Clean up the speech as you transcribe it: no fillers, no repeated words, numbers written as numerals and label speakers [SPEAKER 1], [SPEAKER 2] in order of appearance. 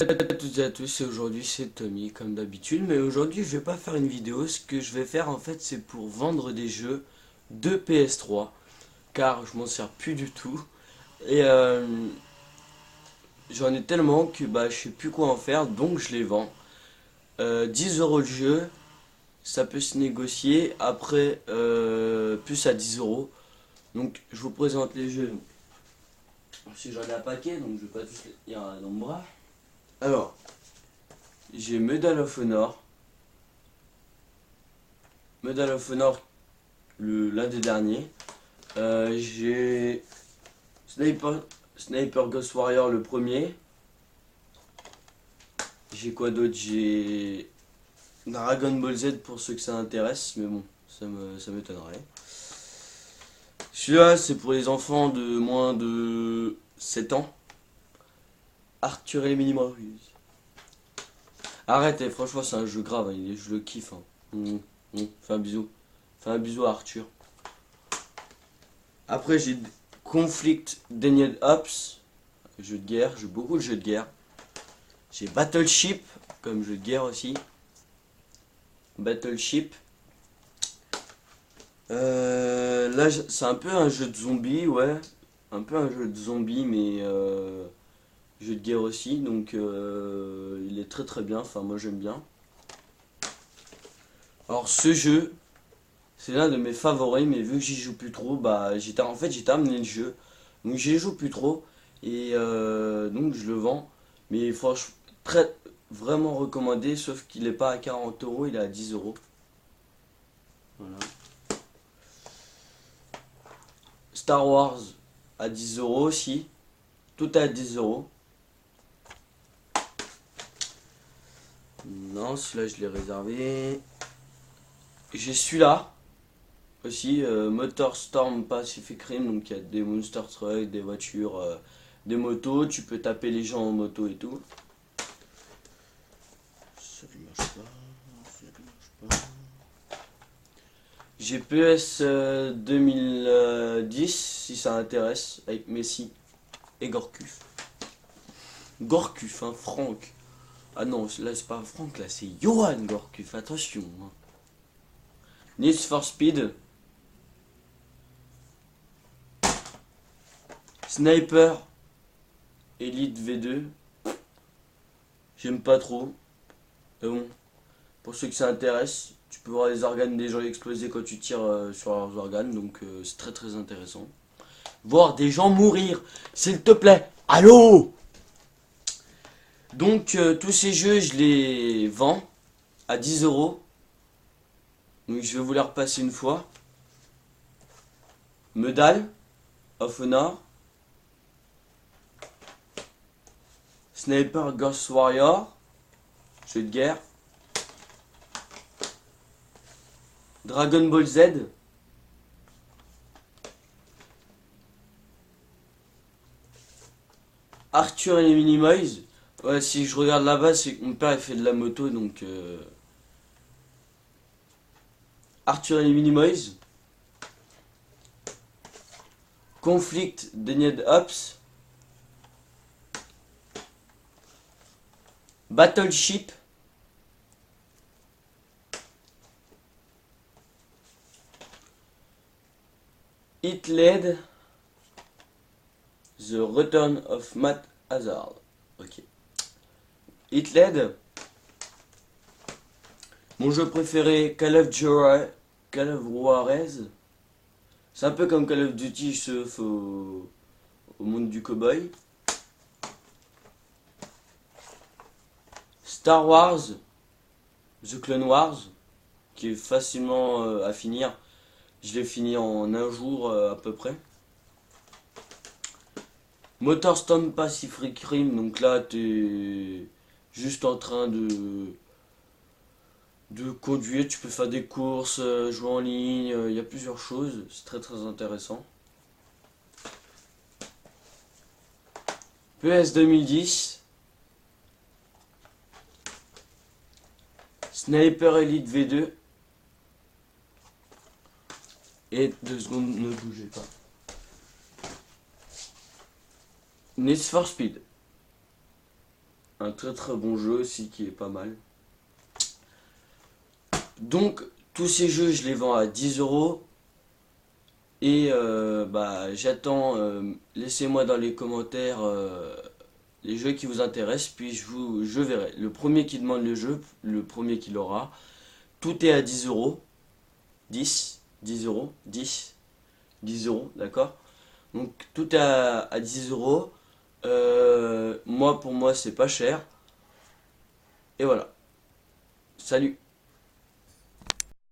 [SPEAKER 1] Salut à toutes et à tous, et aujourd'hui c'est Tommy comme d'habitude, mais aujourd'hui je vais pas faire une vidéo. Ce que je vais faire en fait c'est pour vendre des jeux de PS3 car je m'en sers plus du tout et j'en ai tellement que je sais plus quoi en faire, donc je les vends. 10 euros le jeu, ça peut se négocier après plus à 10 euros. Donc je vous présente les jeux. Si j'en ai un paquet, donc je vais pas tous les tenir dans le bras. Alors, j'ai Medal of Honor, l'un des derniers. J'ai Sniper Ghost Warrior, le premier. J'ai quoi d'autre? J'ai Dragon Ball Z pour ceux que ça intéresse, mais bon, ça m'étonnerait. Celui-là, c'est pour les enfants de moins de 7 ans. Arthur et les Minimoys. Arrête, franchement, c'est un jeu grave, hein, je le kiffe. Hein. Fais un bisou. Fais un bisou à Arthur. Après, j'ai Conflict Denied Ops, jeu de guerre, j'ai beaucoup de jeux de guerre. J'ai Battleship, comme jeu de guerre aussi. Battleship. Là, c'est un peu un jeu de zombies, ouais. Un peu un jeu de zombies, mais jeu de guerre aussi. Donc, il est très très bien. Enfin, moi j'aime bien. Alors, ce jeu, c'est l'un de mes favoris, mais vu que j'y joue plus trop, j'ai terminé le jeu. Donc, j'y joue plus trop. Et donc, je le vends. Mais franchement, vraiment recommandé, sauf qu'il n'est pas à 40 euros, il est à 10 euros. Voilà. Star Wars à 10 euros aussi. Tout est à 10 euros. Non, celui-là je l'ai réservé. J'ai celui-là aussi, Motor Storm Pacific Rim. Donc il y a des monster trucks, des voitures, des motos. Tu peux taper les gens en moto et tout. Ça ne marche pas. Ça ne marche pas. J'ai PS 2010 si ça intéresse, avec Messi et Gorkuf. Gorkuf, hein, Franck. Ah non, là c'est pas Franck, là c'est Johan Gorkuf, attention. Hein. Need for Speed. Sniper Elite V2. J'aime pas trop. Mais bon, pour ceux que ça intéresse, tu peux voir les organes des gens exploser quand tu tires sur leurs organes, donc c'est très très intéressant. Voir des gens mourir, s'il te plaît. Allô? Donc tous ces jeux, je les vends à 10 euros. Donc je vais vous les repasser une fois. Medal of Honor. Sniper Ghost Warrior. Jeu de guerre. Dragon Ball Z. Arthur et les Minimoys. Ouais, si je regarde là-bas, c'est que mon père il fait de la moto, donc Arthur et les Minimoys. Conflict Denied Ops. Battleship. It Led. The Return of Matt Hazard. Ok. It Led. Mon jeu préféré, Call of Juarez. C'est un peu comme Call of Duty, sauf au monde du cowboy. Star Wars, The Clone Wars, qui est facilement à finir. Je l'ai fini en un jour à peu près. Motorstorm Pacific Rim, donc là t'es juste en train de conduire, tu peux faire des courses, jouer en ligne, il y a plusieurs choses, c'est très très intéressant. PS 2010. Sniper Elite V2. Et 2 secondes, ne bougez pas. Need for Speed. Un très très bon jeu aussi qui est pas mal. Donc tous ces jeux je les vends à 10 euros. Et bah, j'attends, laissez-moi dans les commentaires les jeux qui vous intéressent, puis je verrai. Le premier qui demande le jeu, le premier qui l'aura. Tout est à 10 euros. 10 euros, 10 euros, d'accord? Donc tout est à 10 euros. Moi, pour moi, c'est pas cher. Et voilà. Salut!